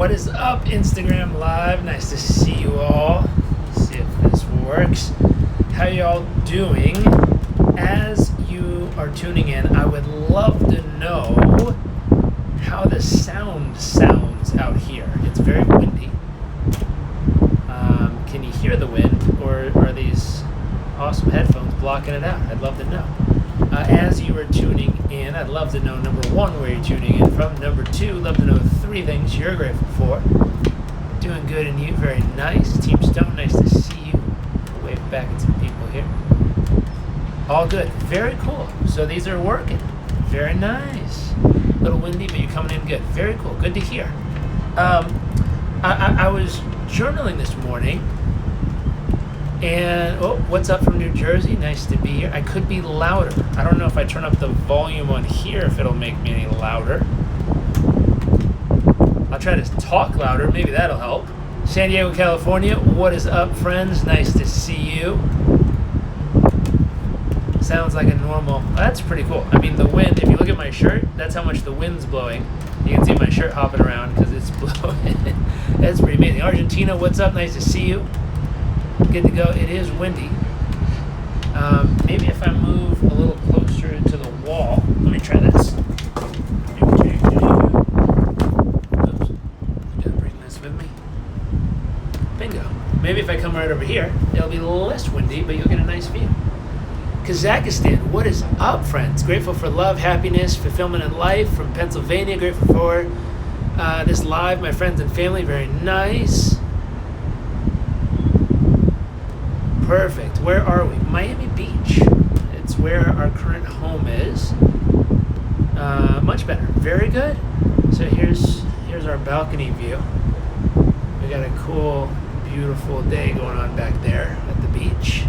What is up, Instagram Live? Nice to see you all. Let's see if this works. How y'all doing? As you are tuning in, I would love to know how the sound sounds out here. It's very windy. Can you hear the wind, or are these awesome headphones blocking it out? I'd love to know. As you are tuning in, I'd love to know, number one, where you're tuning in from. Number two, love to know three things you're grateful for. Doing good, and you, very nice. Team Stone, nice to see you. Wave back at some people here. All good. Very cool. So these are working. Very nice. A little windy, but you're coming in good. Very cool. Good to hear. I was journaling this morning, and what's up from New Jersey? Nice to be here. I could be louder. I don't know if I turn up the volume on here if it'll make me any louder. I'll try to talk louder. Maybe that'll help. San Diego, California. What is up, friends? Nice to see you. Sounds like a normal. That's pretty cool. I mean, the wind, if you look at my shirt, that's how much the wind's blowing. You can see my shirt hopping around because it's blowing. That's pretty amazing. Argentina, what's up? Nice to see you. Good to go. It is windy. Maybe if I move a little closer to the wall. Let me try this. Oops. Gotta bring this with me. Bingo. Maybe if I come right over here, it'll be a little less windy, but you'll get a nice view. Kazakhstan, what is up, friends? Grateful for love, happiness, fulfillment in life from Pennsylvania. Grateful for this live, my friends and family. Very nice. Perfect. Where are we? Miami Beach. It's where our current home is. Much better. Very good. So here's our balcony view. We got a cool, beautiful day going on back there at the beach.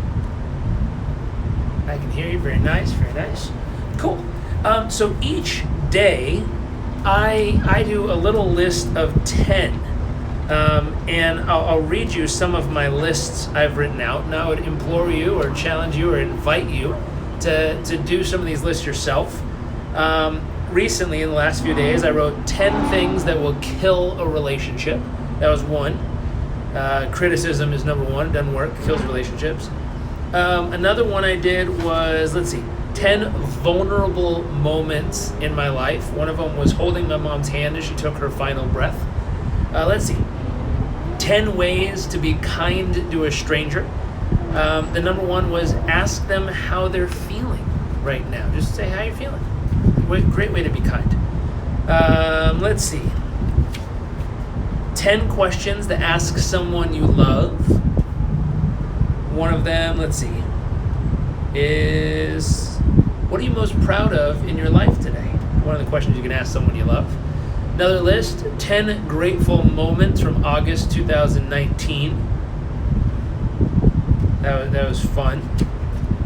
I can hear you. Very nice. Very nice. Cool. So each day, I do a little list of 10. And I'll read you some of my lists I've written out. And I would implore you or challenge you or invite you to do some of these lists yourself. Recently, in the last few days, I wrote 10 things that will kill a relationship. That was one. Criticism is number one. Doesn't work. Kills relationships. Another one I did was, 10 vulnerable moments in my life. One of them was holding my mom's hand as she took her final breath. 10 ways to be kind to a stranger. The number one was ask them how they're feeling right now. Just say how you're feeling. Great way to be kind. 10 questions to ask someone you love. One of them, is what are you most proud of in your life today? One of the questions you can ask someone you love. Another list, 10 grateful moments from August 2019. That was fun.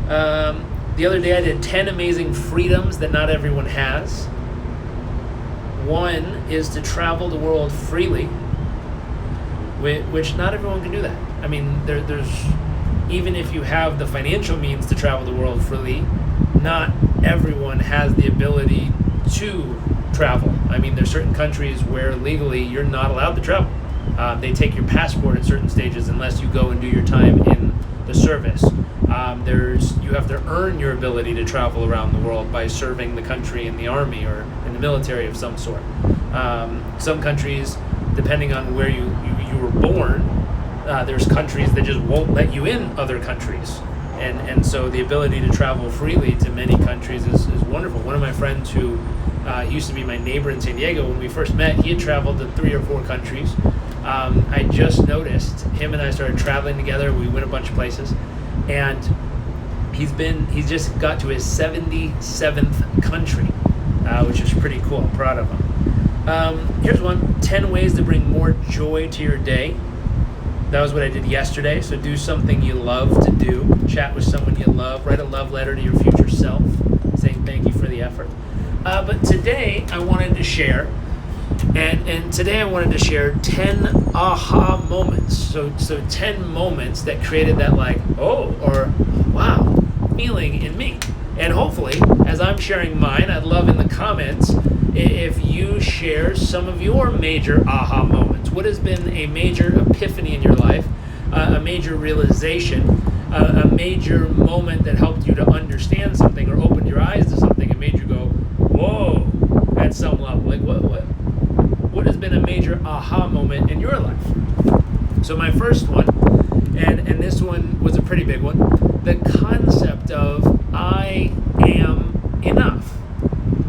The other day I did 10 amazing freedoms that not everyone has. One is to travel the world freely, which not everyone can do that. I mean, there's even if you have the financial means to travel the world freely, not everyone has the ability to travel. I mean, there's certain countries where legally you're not allowed to travel. They take your passport at certain stages unless you go and do your time in the service. You have to earn your ability to travel around the world by serving the country in the army or in the military of some sort. Some countries, depending on where you were born, there's countries that just won't let you in other countries. And so the ability to travel freely to many countries is wonderful. One of my friends who used to be my neighbor in San Diego, when we first met, he had traveled to 3 or 4 countries. I just noticed him and I started traveling together. We went a bunch of places, and he's just got to his 77th country, which is pretty cool. I'm proud of him. Here's one: 10 ways to bring more joy to your day. That was what I did yesterday. So do something you love to do. Chat with someone you love. Write a love letter to your future self, saying thank you for the effort. But today I wanted to share, and today I wanted to share 10 aha moments. So 10 moments that created that oh or wow feeling in me. And hopefully, as I'm sharing mine, I'd love in the comments if you share some of your major aha moments. what has been a major epiphany in your life, a major realization, a major moment that helped you to understand something or opened your eyes to something and made you go, whoa, at some level. Like what has been a major aha moment in your life? So my first one, and this one was a pretty big one, the concept of I am enough.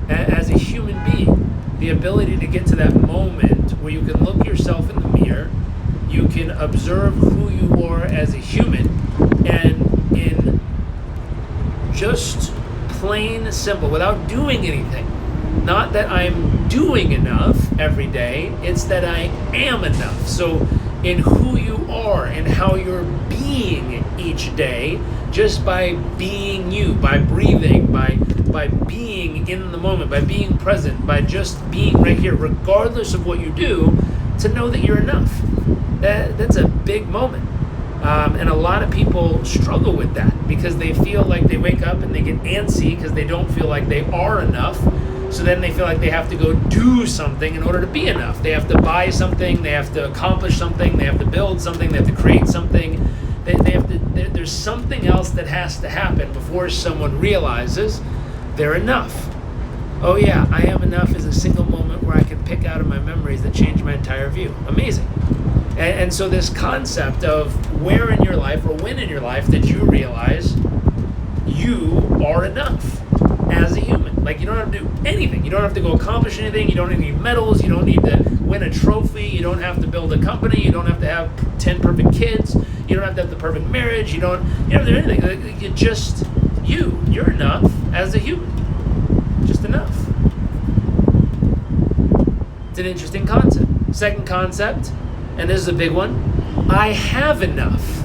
As a human being, the ability to get to that moment where you can look yourself in the mirror, you can observe who you are as a human, and in just plain simple, without doing anything, not that I'm doing enough every day, it's that I am enough. So in who you are and how you're being each day, just by being you, by breathing, by being in the moment, by being present, by just being right here, regardless of what you do, to know that you're enough. That's a big moment. And a lot of people struggle with that because they feel like they wake up and they get antsy because they don't feel like they are enough. So then they feel like they have to go do something in order to be enough. They have to buy something, they have to accomplish something, they have to build something, they have to create something. There's something else that has to happen before someone realizes they're enough. Oh yeah, I am enough is a single moment where I can pick out of my memories that change my entire view. Amazing. And so this concept of where in your life or when in your life that you realize you are enough as a human. Like you don't have to do anything. You don't have to go accomplish anything. You don't need medals. You don't need to win a trophy. You don't have to build a company. You don't have to have 10 perfect kids. You don't have to have the perfect marriage. You don't have to do anything. You're just you. You're enough as a human. Just enough. It's an interesting concept. Second concept, and this is a big one, I have enough.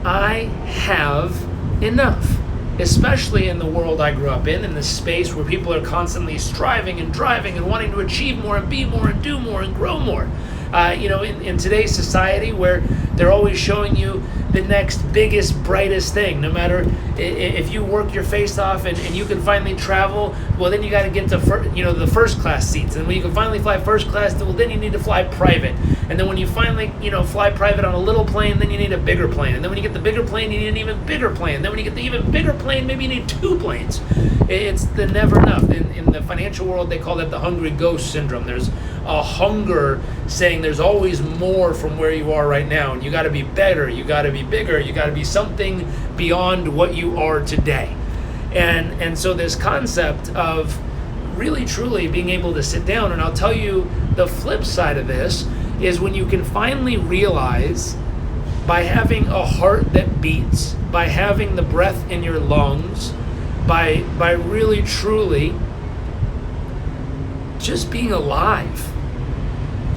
I have enough. Especially in the world I grew up in the space where people are constantly striving and driving and wanting to achieve more and be more and do more and grow more. In today's society where they're always showing you the next biggest, brightest thing. No matter if you work your face off and you can finally travel, well, then you got to get to the first class seats. And when you can finally fly first class, well, then you need to fly private. And then when you finally fly private on a little plane, then you need a bigger plane. And then when you get the bigger plane, you need an even bigger plane. And then when you get the even bigger plane, maybe you need 2 planes. It's the never enough. In the financial world, they call that the hungry ghost syndrome. There's a hunger saying there's always more from where you are right now, and you got to be better, you got to be bigger, you got to be something beyond what you are today. And so this concept of really truly being able to sit down, and I'll tell you the flip side of this is when you can finally realize, by having a heart that beats, by having the breath in your lungs, by really truly just being alive,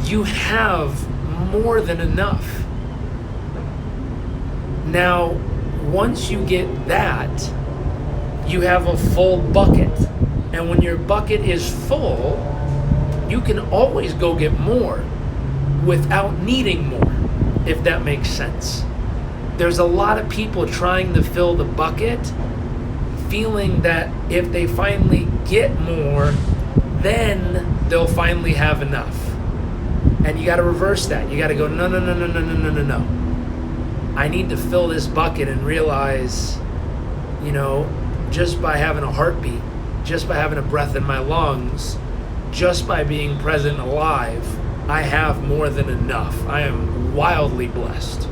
you have more than enough. Now, once you get that, you have a full bucket. And when your bucket is full, you can always go get more without needing more, if that makes sense. There's a lot of people trying to fill the bucket, feeling that if they finally get more, then they'll finally have enough. And you got to reverse that. You got to go, no. I need to fill this bucket and realize, just by having a heartbeat, just by having a breath in my lungs, just by being present and alive, I have more than enough. I am wildly blessed.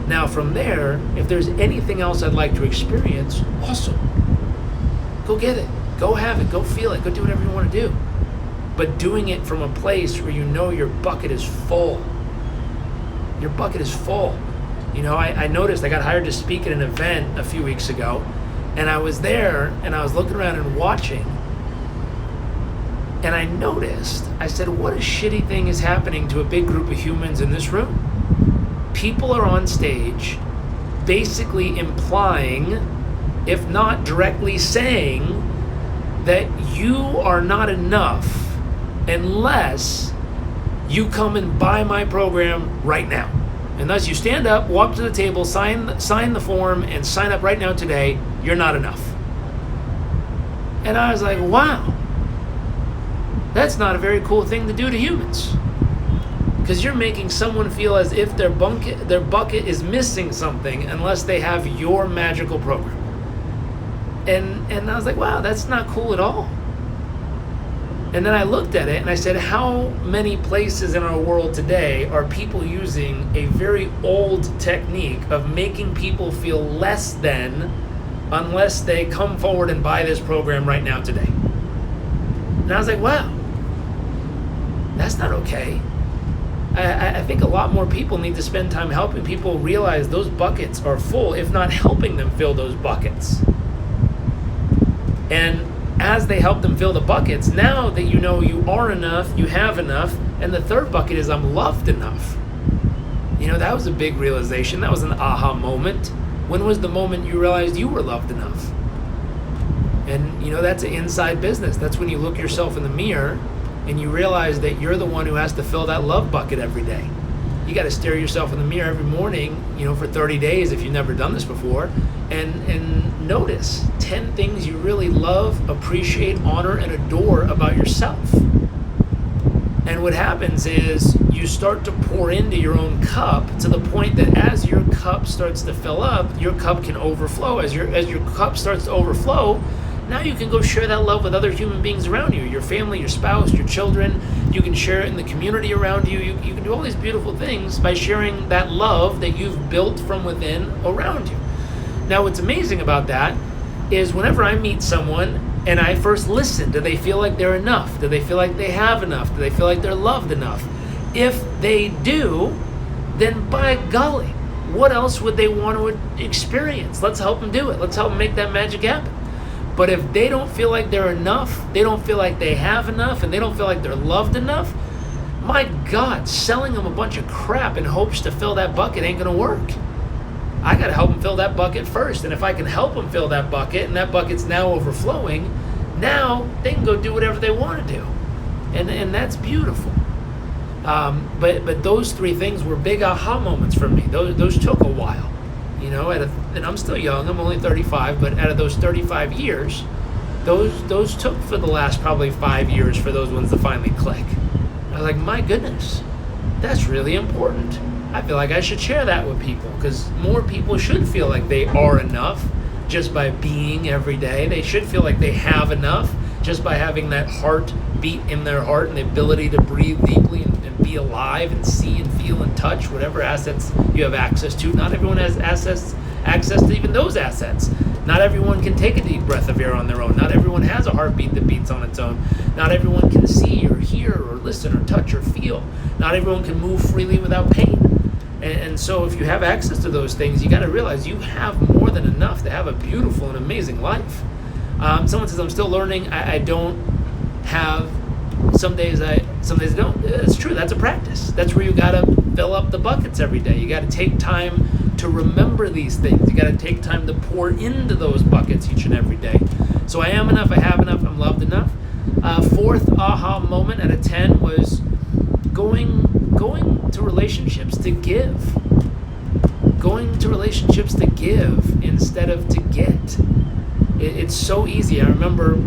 Now from there, if there's anything else I'd like to experience, awesome. Go get it. Go have it. Go feel it. Go do whatever you want to do. But doing it from a place where you know your bucket is full. Your bucket is full. I noticed I got hired to speak at an event a few weeks ago, and I was there and I was looking around and watching, and I noticed, I said, what a shitty thing is happening to a big group of humans in this room. People are on stage basically implying, if not directly saying, that you are not enough unless you come and buy my program right now. Unless you stand up, walk to the table, sign the form, and sign up right now today, you're not enough. And I was like, wow, that's not a very cool thing to do to humans. Because you're making someone feel as if their bucket is missing something unless they have your magical program. And I was like, wow, that's not cool at all. And then I looked at it and I said, how many places in our world today are people using a very old technique of making people feel less than unless they come forward and buy this program right now today? And I was like, wow, that's not okay. I think a lot more people need to spend time helping people realize those buckets are full, if not helping them fill those buckets. And as they help them fill the buckets, now that you know you are enough, you have enough, and the third bucket is I'm loved enough. That was a big realization. That was an aha moment. When was the moment you realized you were loved enough? And that's an inside business. That's when you look yourself in the mirror and you realize that you're the one who has to fill that love bucket every day. You got to stare yourself in the mirror every morning, for 30 days if you've never done this before, and notice 10 things you really love, appreciate, honor, and adore about yourself. And what happens is you start to pour into your own cup to the point that as your cup starts to fill up, your cup can overflow. As your cup starts to overflow, now you can go share that love with other human beings around you, your family, your spouse, your children. You can share it in the community around you. You can do all these beautiful things by sharing that love that you've built from within around you. Now, what's amazing about that is whenever I meet someone and I first listen, do they feel like they're enough? Do they feel like they have enough? Do they feel like they're loved enough? If they do, then by golly, what else would they want to experience? Let's help them do it. Let's help them make that magic happen. But if they don't feel like they're enough, they don't feel like they have enough, and they don't feel like they're loved enough, my God, selling them a bunch of crap in hopes to fill that bucket ain't going to work. I got to help them fill that bucket first. And if I can help them fill that bucket, and that bucket's now overflowing, now they can go do whatever they want to do. And that's beautiful. But those three things were big aha moments for me. Those took a while. And I'm still young, I'm only 35, but out of those 35 years, those took for the last probably 5 years for those ones to finally click. I was like, my goodness, that's really important. I feel like I should share that with people because more people should feel like they are enough just by being every day. They should feel like they have enough just by having that heart beat in their heart and the ability to breathe deeply and be alive and see and feel and touch whatever assets you have access to. Not everyone has access to even those assets. Not everyone can take a deep breath of air on their own. Not everyone has a heartbeat that beats on its own. Not everyone can see or hear or listen or touch or feel. Not everyone can move freely without pain. And so if you have access to those things, you got to realize you have more than enough to have a beautiful and amazing life. Someone says, I'm still learning. I don't have, some days I don't. It's true. That's a practice. That's where you got to fill up the buckets every day. You got to take time to remember these things. You got to take time to pour into those buckets each and every day. So I am enough. I have enough. I'm loved enough. Fourth aha moment out of 10 was going to relationships to give. Going to relationships to give instead of to get. It's so easy. I remember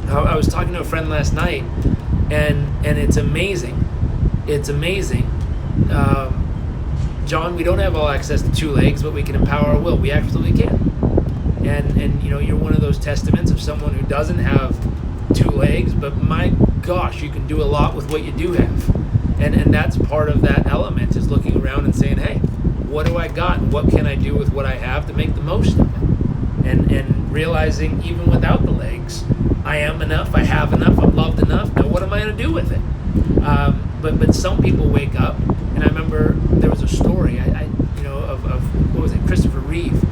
I was talking to a friend last night, and it's amazing. It's amazing. John, we don't have all access to two legs, but we can empower our will. We absolutely can. And you're one of those testaments of someone who doesn't have two legs, but my gosh, you can do a lot with what you do have. And that's part of that element, is looking around and saying, hey, what do I got? And what can I do with what I have to make the most of it? And realizing even without the legs, I am enough, I have enough, I'm loved enough. Now what am I going to do with it? But some people wake up, and I remember there was a story of what was it, Christopher Reeve,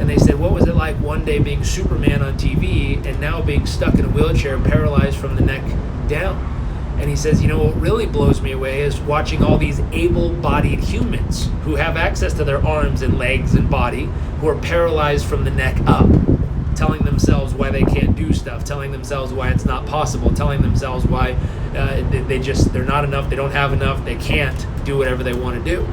and they said, what was it like one day being Superman on TV and now being stuck in a wheelchair, paralyzed from the neck down? And he says, what really blows me away is watching all these able-bodied humans who have access to their arms and legs and body, who are paralyzed from the neck up, telling themselves why they can't do stuff, telling themselves why it's not possible, telling themselves why they're not enough, they don't have enough, they can't do whatever they want to do.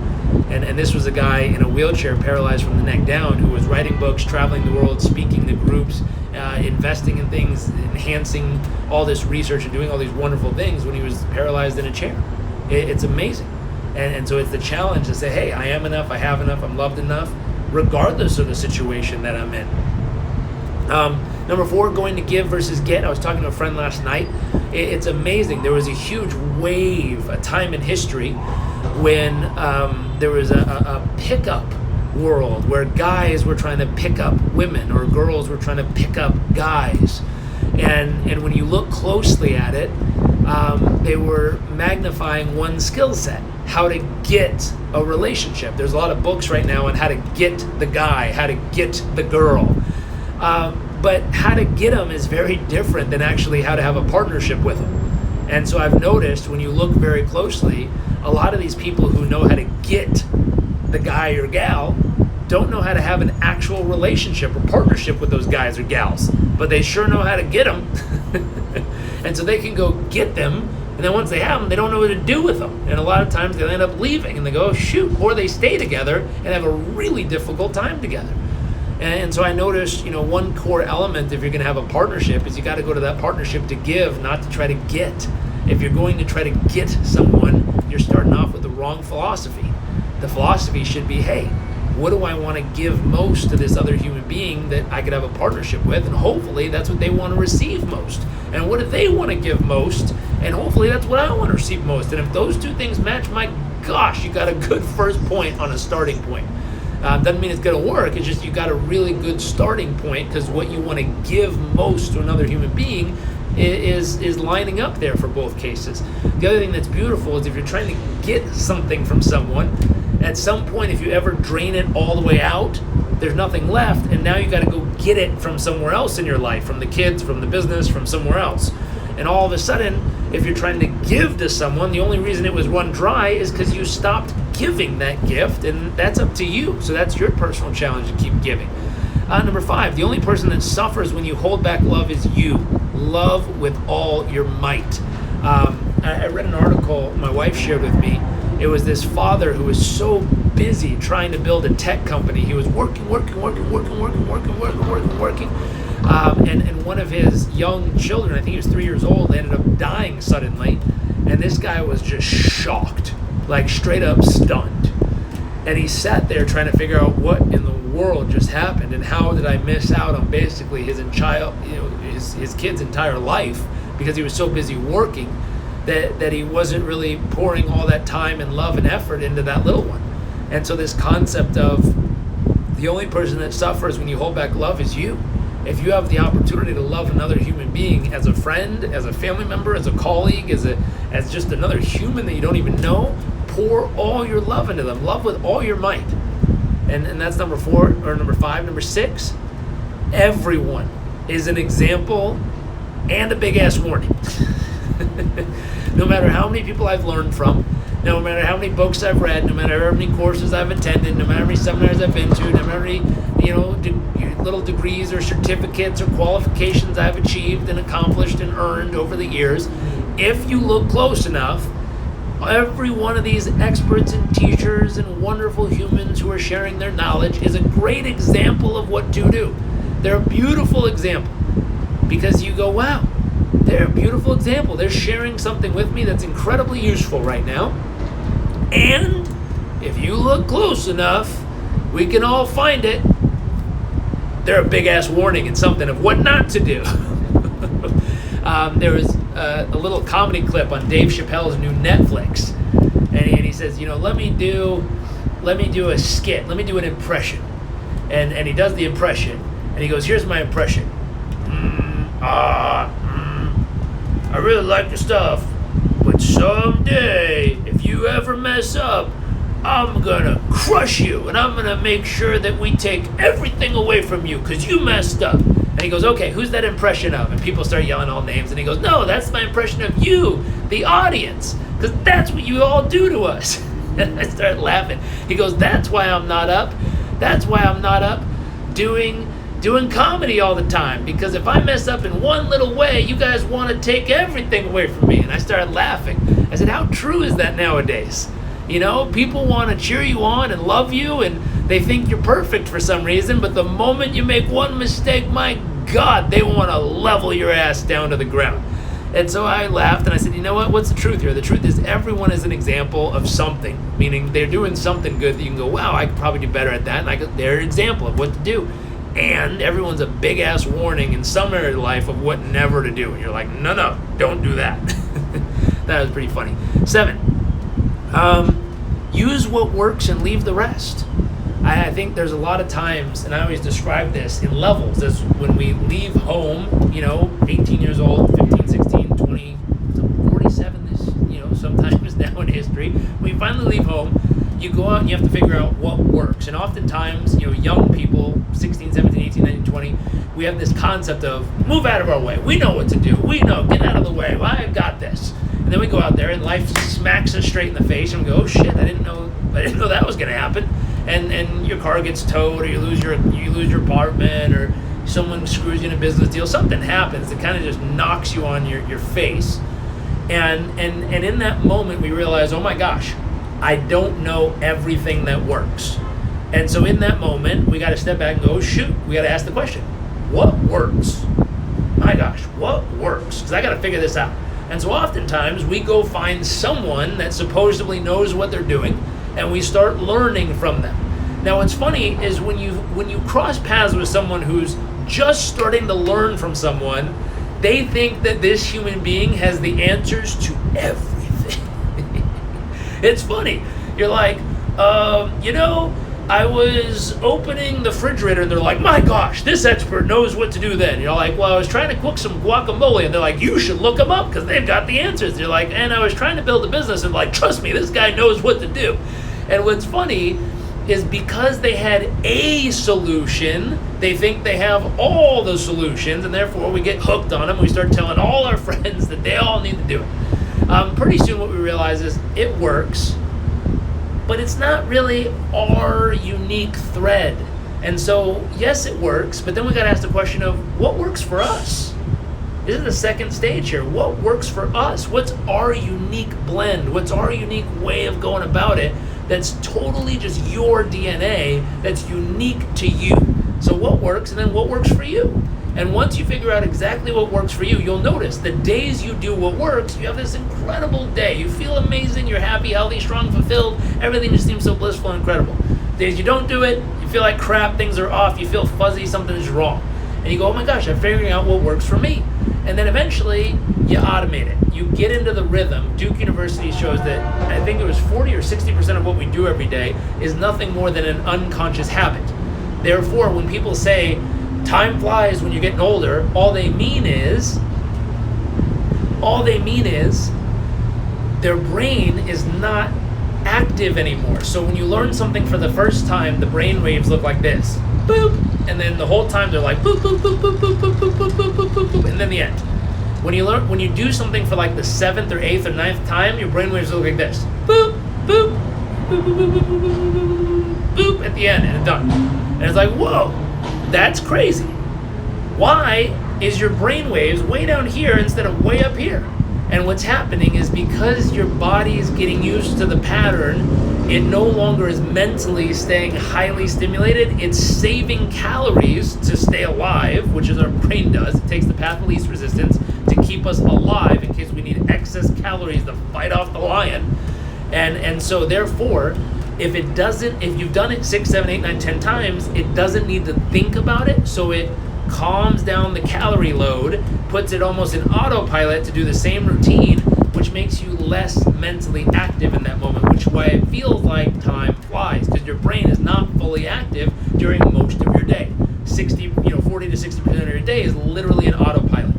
And this was a guy in a wheelchair, paralyzed from the neck down, who was writing books, traveling the world, speaking to groups, investing in things, enhancing all this research and doing all these wonderful things when he was paralyzed in a chair. It's amazing. And so it's the challenge to say, hey, I am enough, I have enough, I'm loved enough, regardless of the situation that I'm in. Number 4, going to give versus get. I was talking to a friend last night. It's amazing. There was a huge wave, a time in history when there was a pickup world where guys were trying to pick up women or girls were trying to pick up guys. And when you look closely at it, they were magnifying one skill set, how to get a relationship. There's a lot of books right now on how to get the guy, how to get the girl. But how to get them is very different than actually how to have a partnership with them. And so I've noticed when you look very closely, a lot of these people who know how to get the guy or gal don't know how to have an actual relationship or partnership with those guys or gals, but they sure know how to get them. And so they can go get them, and then once they have them, they don't know what to do with them. And a lot of times they end up leaving and they go, oh, shoot, or they stay together and have a really difficult time together. And so I noticed, one core element if you're going to have a partnership is you got to go to that partnership to give, not to try to get. If you're going to try to get someone, you're starting off with the wrong philosophy. The philosophy should be, hey, what do I want to give most to this other human being that I could have a partnership with? And hopefully that's what they want to receive most. And what do they want to give most? And hopefully that's what I want to receive most. And if those two things match, my gosh, you got a good first point on a starting point. Doesn't mean it's going to work. It's just you got a really good starting point because what you want to give most to another human being is lining up there for both cases. The other thing that's beautiful is if you're trying to get something from someone, at some point if you ever drain it all the way out, there's nothing left, and now you got to go get it from somewhere else in your life, from the kids, from the business, from somewhere else. And all of a sudden, if you're trying to give to someone, the only reason it was run dry is because you stopped giving that gift, and that's up to you. So that's your personal challenge to keep giving. Number 5, the only person that suffers when you hold back love is you. Love with all your might. I read an article my wife shared with me. It was this father who was so busy trying to build a tech company. He was working. And one of his young children, I think he was 3 years old, ended up dying suddenly. And this guy was just shocked, like straight up stunned. And he sat there trying to figure out what in the world just happened and how did I miss out on basically his kid's entire life because he was so busy working that he wasn't really pouring all that time and love and effort into that little one. And so this concept of the only person that suffers when you hold back love is you. If you have the opportunity to love another human being as a friend, as a family member, as a colleague, as just another human that you don't even know, pour all your love into them. Love with all your might. And that's number 4 or number 5. Number 6, everyone is an example and a big ass warning. No matter how many people I've learned from, no matter how many books I've read, no matter how many courses I've attended, no matter how many seminars I've been to, no matter how many little degrees or certificates or qualifications I've achieved and accomplished and earned over the years, if you look close enough, every one of these experts and teachers and wonderful humans who are sharing their knowledge is a great example of what to do. They're a beautiful example because you go, wow, they're a beautiful example. They're sharing something with me that's incredibly useful right now. And if you look close enough, we can all find it. They're a big-ass warning and something of what not to do. There was a little comedy clip on Dave Chappelle's new Netflix. And he says, let me do a skit. Let me do an impression. And he does the impression. And he goes, here's my impression. I really like your stuff, but someday, if you ever mess up, I'm gonna crush you, and I'm gonna make sure that we take everything away from you, because you messed up. And he goes, okay, who's that impression of? And people start yelling all names, and he goes, no, that's my impression of you, the audience, because that's what you all do to us. And I start laughing. He goes, that's why I'm not up. That's why I'm not up doing comedy all the time, because if I mess up in one little way, you guys want to take everything away from me. And I started laughing. I said, how true is that nowadays? People want to cheer you on and love you, and they think you're perfect for some reason, but the moment you make one mistake, my God, they want to level your ass down to the ground. And so I laughed and I said, you know what? What's the truth here? The truth is everyone is an example of something, meaning they're doing something good that you can go, wow, I could probably do better at that. And they're an example of what to do. And everyone's a big ass warning in some area of life of what never to do. And you're like, no, don't do that. That was pretty funny. 7, use what works and leave the rest. I think there's a lot of times, and I always describe this in levels, as when we leave home, 18 years old, 15, 16, 20, 47 this, sometimes now in history, when you finally leave home, you go out and you have to figure out what works. And oftentimes, young people, 16, 17, 18, 19, 20, we have this concept of move out of our way. We know what to do. We know, get out of the way. Well, I've got this. And then we go out there and life smacks us straight in the face and we go, oh shit, I didn't know that was going to happen. And your car gets towed, or you lose your apartment, or someone screws you in a business deal. Something happens that kind of just knocks you on your face. And in that moment, we realize, oh my gosh, I don't know everything that works. And so in that moment, we got to step back and go, oh, shoot, we got to ask the question, what works? My gosh, what works? Because I got to figure this out. And so oftentimes, we go find someone that supposedly knows what they're doing, and we start learning from them. Now, what's funny is when you cross paths with someone who's just starting to learn from someone, they think that this human being has the answers to everything. It's funny. You're like, I was opening the refrigerator, and they're like, my gosh, this expert knows what to do then. You're like, well, I was trying to cook some guacamole, and they're like, you should look them up because they've got the answers. You're like, and I was trying to build a business, and like, trust me, this guy knows what to do. And what's funny is because they had a solution, they think they have all the solutions, and therefore we get hooked on them. We start telling all our friends that they all need to do it. Pretty soon what we realize is it works, but it's not really our unique thread. And so, yes, it works, but then we got to ask the question of what works for us? This is the second stage here. What works for us? What's our unique blend? What's our unique way of going about it that's totally just your DNA, that's unique to you? So what works, and then what works for you? And once you figure out exactly what works for you, you'll notice the days you do what works, you have this incredible day. You feel amazing, you're happy, healthy, strong, fulfilled. Everything just seems so blissful and incredible. Days you don't do it, you feel like crap, things are off, you feel fuzzy, something is wrong. And you go, oh my gosh, I'm figuring out what works for me. And then eventually, you automate it. You get into the rhythm. Duke University shows that, I think it was 40 or 60% of what we do every day is nothing more than an unconscious habit. Therefore, when people say, time flies when you're getting older, all they mean is their brain is not active anymore. So when you learn something for the first time, the brain waves look like this. Boop. And then the whole time they're like boop, boop, boop, boop, boop, boop, boop, boop, boop, boop, boop, boop, and then the end. When you do something for like the 7th or 8th or 9th time, your brain waves look like this. Boop, boop, boop, boop, boop, boop, boop, boop, boop, at the end, and it's done. And it's like, whoa, that's crazy. Why is your brain waves way down here instead of way up here? And what's happening is because your body is getting used to the pattern, it no longer is mentally staying highly stimulated. It's saving calories to stay alive, which is our brain does. It takes the path of least resistance to keep us alive in case we need excess calories to fight off the lion. And so therefore, if you've done it 6, 7, 8, 9, 10 times, it doesn't need to think about it. So it calms down the calorie load, puts it almost in autopilot to do the same routine, which makes you less mentally active in that moment, which is why it feels like time flies, because your brain is not fully active during most of your day. 40 to 60% of your day is literally an autopilot.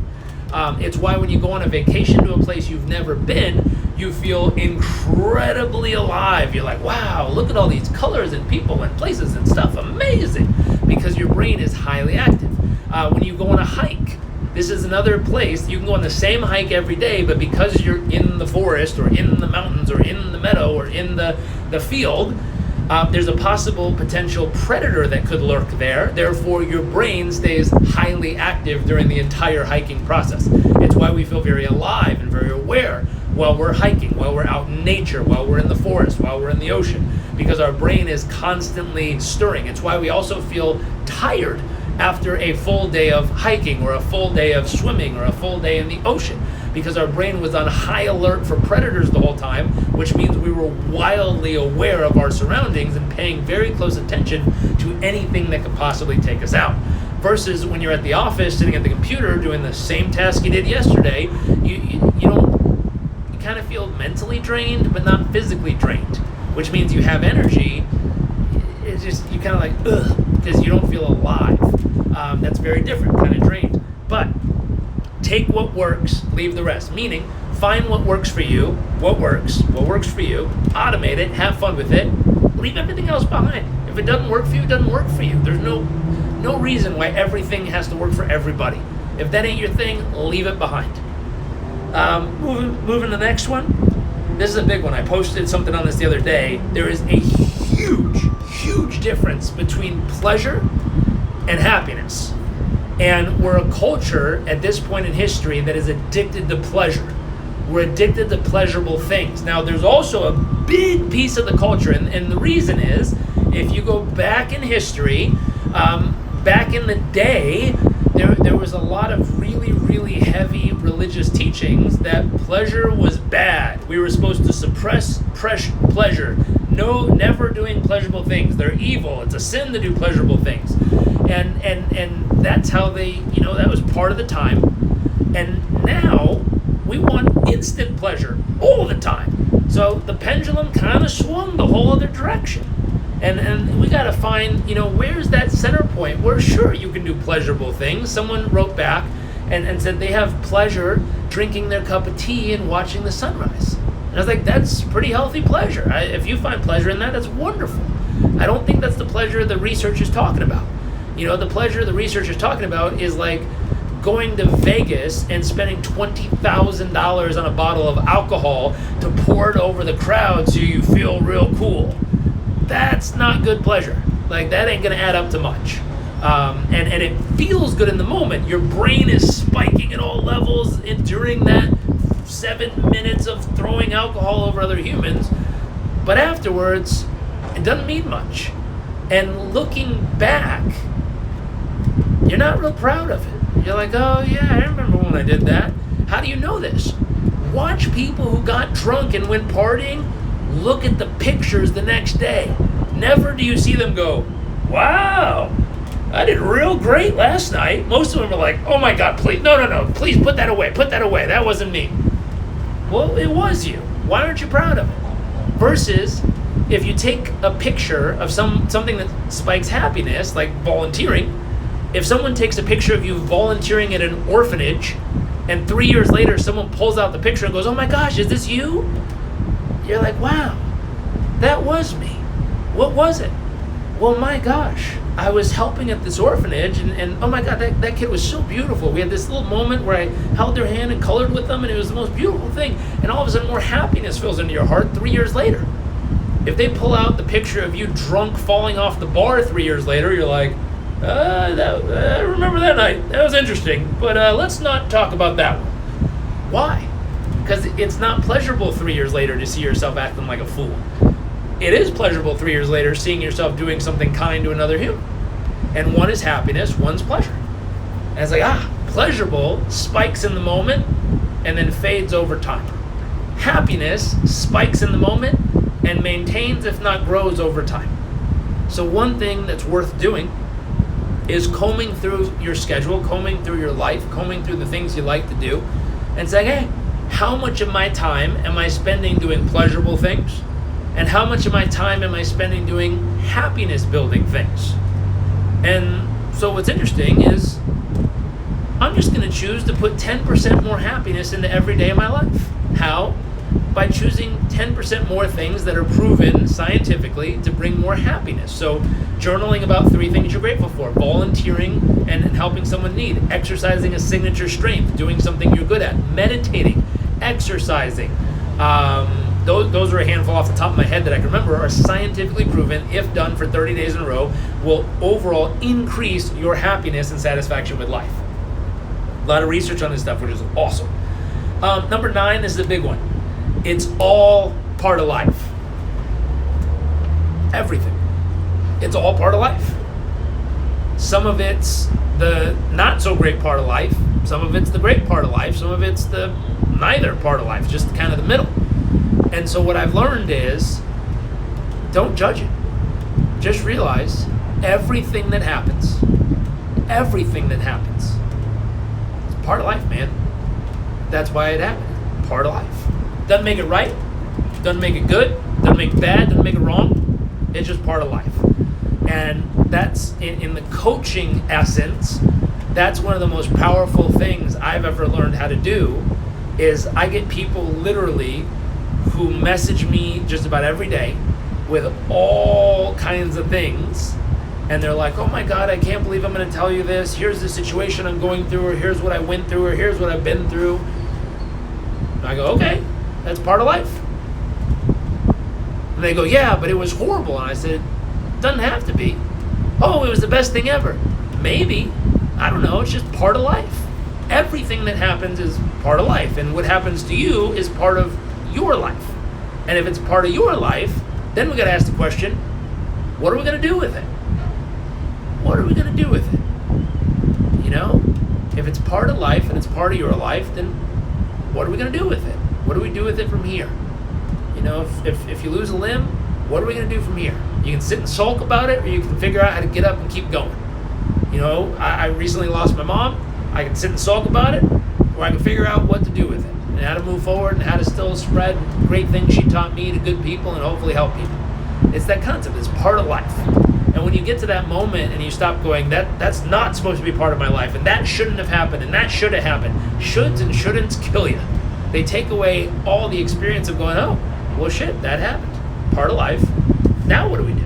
It's why when you go on a vacation to a place you've never been, you feel incredibly alive. You're like, wow, look at all these colors and people and places and stuff. Amazing. Because your brain is highly active. When you go on a hike, this is another place. You can go on the same hike every day, but because you're in the forest or in the mountains or in the meadow or in the field, there's a possible potential predator that could lurk there. Therefore, your brain stays highly active during the entire hiking process. It's why we feel very alive and very aware while we're hiking, while we're out in nature, while we're in the forest, while we're in the ocean, because our brain is constantly stirring. It's why we also feel tired after a full day of hiking or a full day of swimming or a full day in the ocean, because our brain was on high alert for predators the whole time, which means we were wildly aware of our surroundings and paying very close attention to anything that could possibly take us out. Versus when you're at the office, sitting at the computer, doing the same task you did yesterday, you kind of feel mentally drained, but not physically drained, which means you have energy. It's just, you kind of like, ugh, because you don't feel alive. That's very different, kind of drained. But take what works, leave the rest. Meaning, find what works for you, what works for you, automate it, have fun with it, leave everything else behind. If it doesn't work for you, it doesn't work for you. There's no reason why everything has to work for everybody. If that ain't your thing, leave it behind. Moving to the next one. This is a big one. I posted something on this the other day. There is a huge difference between pleasure and happiness. And we're a culture at this point in history that is addicted to pleasure. We're addicted to pleasurable things. Now, there's also a big piece of the culture, and the reason is, if you go back in history, back in the day, there was a lot of really heavy religious teachings that pleasure was bad. We were supposed to suppress pleasure. No, never doing pleasurable things. They're evil. It's a sin to do pleasurable things. And that's how they, that was part of the time. And now we want instant pleasure all the time. So the pendulum kind of swung the whole other direction. And we got to find, where's that center point where sure you can do pleasurable things. Someone wrote back and said they have pleasure drinking their cup of tea and watching the sunrise. And I was like, that's pretty healthy pleasure. If you find pleasure in that, that's wonderful. I don't think that's the pleasure the research is talking about. The pleasure the research is talking about is like going to Vegas and spending $20,000 on a bottle of alcohol to pour it over the crowd so you feel real cool. That's not good pleasure. Like, that ain't gonna add up to much. And it feels good in the moment. Your brain is spiking at all levels during that 7 minutes of throwing alcohol over other humans. But afterwards, it doesn't mean much. And looking back, you're not real proud of it. You're like, oh yeah, I remember when I did that. How do you know this? Watch people who got drunk and went partying. Look at the pictures the next day. Never do you see them go, wow, I did real great last night. Most of them are like, oh my God, please, no, please put that away, that wasn't me. Well, it was you. Why aren't you proud of it? Versus, if you take a picture of something that spikes happiness, like volunteering, if someone takes a picture of you volunteering at an orphanage, and 3 years later someone pulls out the picture and goes, oh my gosh, is this you? You're like, wow, that was me. What was it? Well, my gosh, I was helping at this orphanage, and oh my God, that kid was so beautiful. We had this little moment where I held their hand and colored with them, and it was the most beautiful thing. And all of a sudden, more happiness fills into your heart 3 years later. If they pull out the picture of you drunk falling off the bar 3 years later, you're like, I remember that night. That was interesting, but let's not talk about that one. Why? Because it's not pleasurable 3 years later to see yourself acting like a fool. It is pleasurable 3 years later seeing yourself doing something kind to another human. And one is happiness, one's pleasure. And it's like, pleasurable spikes in the moment and then fades over time. Happiness spikes in the moment and maintains, if not grows, over time. So one thing that's worth doing is combing through your schedule, combing through your life, combing through the things you like to do, and saying, hey, how much of my time am I spending doing pleasurable things? And how much of my time am I spending doing happiness-building things? And so what's interesting is I'm just going to choose to put 10% more happiness into every day of my life. How? By choosing 10% more things that are proven scientifically to bring more happiness. So journaling about 3 things you're grateful for, volunteering and helping someone in need, exercising a signature strength, doing something you're good at, meditating, exercising. Those are a handful off the top of my head that I can remember, are scientifically proven, if done for 30 days in a row, will overall increase your happiness and satisfaction with life. A lot of research on this stuff, which is awesome. Number 9 is the big one. It's all part of life. Everything. It's all part of life. Some of it's the not so great part of life. Some of it's the great part of life. Some of it's the neither part of life, just kind of the middle. And so what I've learned is, don't judge it. Just realize everything that happens is part of life, man. That's why it happened. Part of life. Doesn't make it right, doesn't make it good, doesn't make it bad, doesn't make it wrong. It's just part of life. And that's, in the coaching essence, that's one of the most powerful things I've ever learned how to do, is I get people literally who message me just about every day with all kinds of things, and they're like, oh my God, I can't believe I'm going to tell you this. Here's the situation I'm going through, or here's what I went through, or here's what I've been through. And I go, okay, that's part of life. And they go, yeah, but it was horrible. And I said, it doesn't have to be. Oh, it was the best thing ever. Maybe. I don't know. It's just part of life. Everything that happens is part of life. And what happens to you is part of your life. And if it's part of your life, then we got to ask the question, what are we going to do with it? What are we going to do with it? You know, if it's part of life and it's part of your life, then what are we going to do with it? What do we do with it from here? You know, if you lose a limb, what are we going to do from here? You can sit and sulk about it, or you can figure out how to get up and keep going. You know, I recently lost my mom. I can sit and sulk about it, or I can figure out what to do with it and how to move forward and how to still spread great things she taught me to good people and hopefully help people. It's that concept. It's part of life. And when you get to that moment and you stop going, that's not supposed to be part of my life, and that shouldn't have happened, and that should have happened. Shoulds and shouldn'ts kill you. They take away all the experience of going, oh, well, shit, that happened. Part of life. Now what do we do?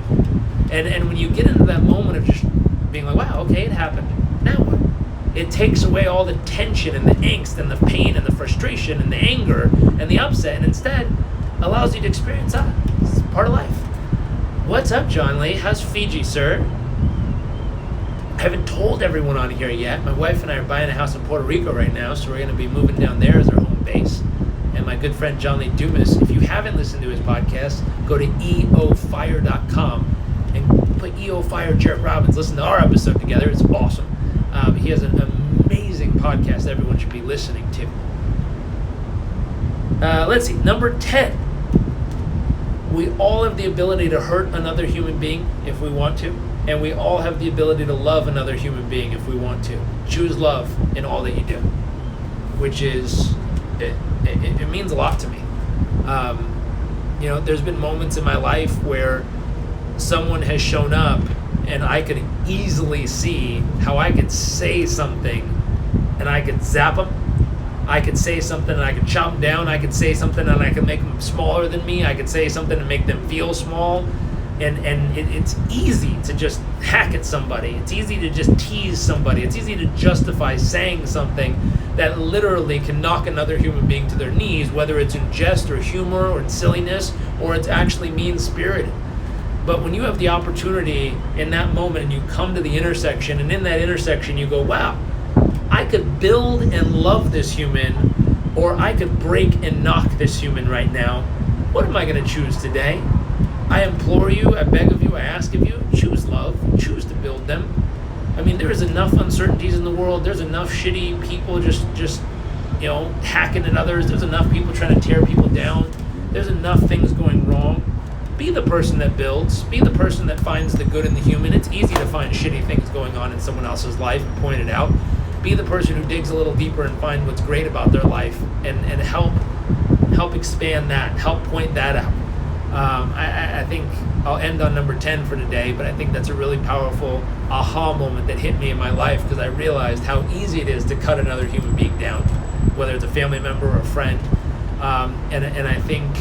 And when you get into that moment of just being like, wow, okay, it happened. Now what? It takes away all the tension and the angst and the pain and the frustration and the anger and the upset, and instead allows you to experience that. It's part of life. What's up, John Lee? How's Fiji, sir? I haven't told everyone on here yet. My wife and I are buying a house in Puerto Rico right now, so we're going to be moving down there as our home base. And my good friend John Lee Dumas, if you haven't listened to his podcast, go to eofire.com and put EO Fire Jared Robbins. Listen to our episode together. It's awesome. He has an amazing podcast everyone should be listening to. Let's see. Number 10. We all have the ability to hurt another human being if we want to. And we all have the ability to love another human being if we want to. Choose love in all that you do. Which is... It means a lot to me. You know, there's been moments in my life where someone has shown up and I could easily see how I could say something and I could zap them. I could say something and I could chop them down. I could say something and I could make them smaller than me. I could say something and make them feel small. And it's easy to just hack at somebody. It's easy to just tease somebody. It's easy to justify saying something that literally can knock another human being to their knees, whether it's in jest or humor or in silliness or it's actually mean-spirited. But when you have the opportunity in that moment and you come to the intersection, and in that intersection you go, wow, I could build and love this human, or I could break and knock this human right now. What am I going to choose today? I implore you, I beg of you, I ask of you, choose love, choose to build them. I mean, there is enough uncertainties in the world. There's enough shitty people just you know, hacking at others. There's enough people trying to tear people down. There's enough things going wrong. Be the person that builds. Be the person that finds the good in the human. It's easy to find shitty things going on in someone else's life and point it out. Be the person who digs a little deeper and find what's great about their life and help expand that, help point that out. I think I'll end on number 10 for today, but I think that's a really powerful aha moment that hit me in my life because I realized how easy it is to cut another human being down, whether it's a family member or a friend. And I think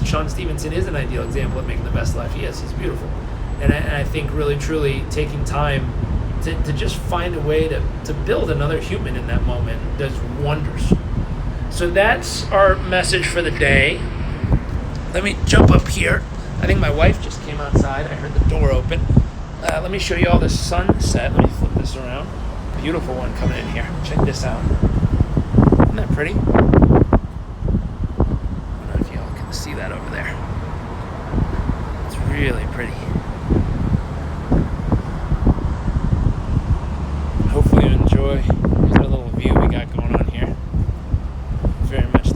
Sean Stevenson is an ideal example of making the best life he is. He's beautiful. And I think really, truly taking time to just find a way to build another human in that moment does wonders. So that's our message for the day. Let me jump up here. I think my wife just came outside. I heard the door open. Let me show you all the sunset. Let me flip this around. Beautiful one coming in here. Check this out. Isn't that pretty? I don't know if y'all can see that over there. It's really pretty. Hopefully you enjoy. Here's our little view we got going on here. Very much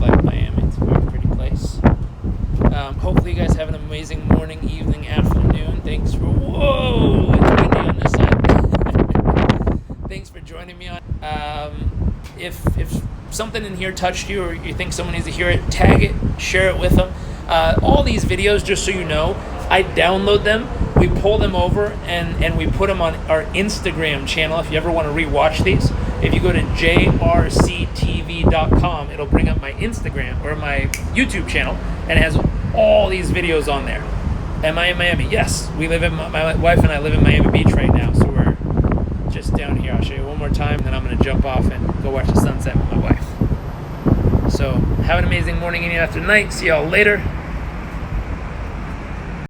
Hopefully you guys have an amazing morning, evening, afternoon. Thanks for, whoa, it's windy on this side. Thanks for joining me on. If something in here touched you, or you think someone needs to hear it, tag it, share it with them. All these videos, just so you know, I download them, we pull them over, and we put them on our Instagram channel. If you ever want to rewatch these, if you go to jrctv.com, it'll bring up my Instagram or my YouTube channel, and it has all these videos on there. Am I in Miami? Yes. We live in, my wife and I live in Miami Beach right now, so we're just down here. I'll show you one more time, then I'm going to jump off and go watch the sunset with my wife. So have an amazing morning, evening, after night. See y'all later.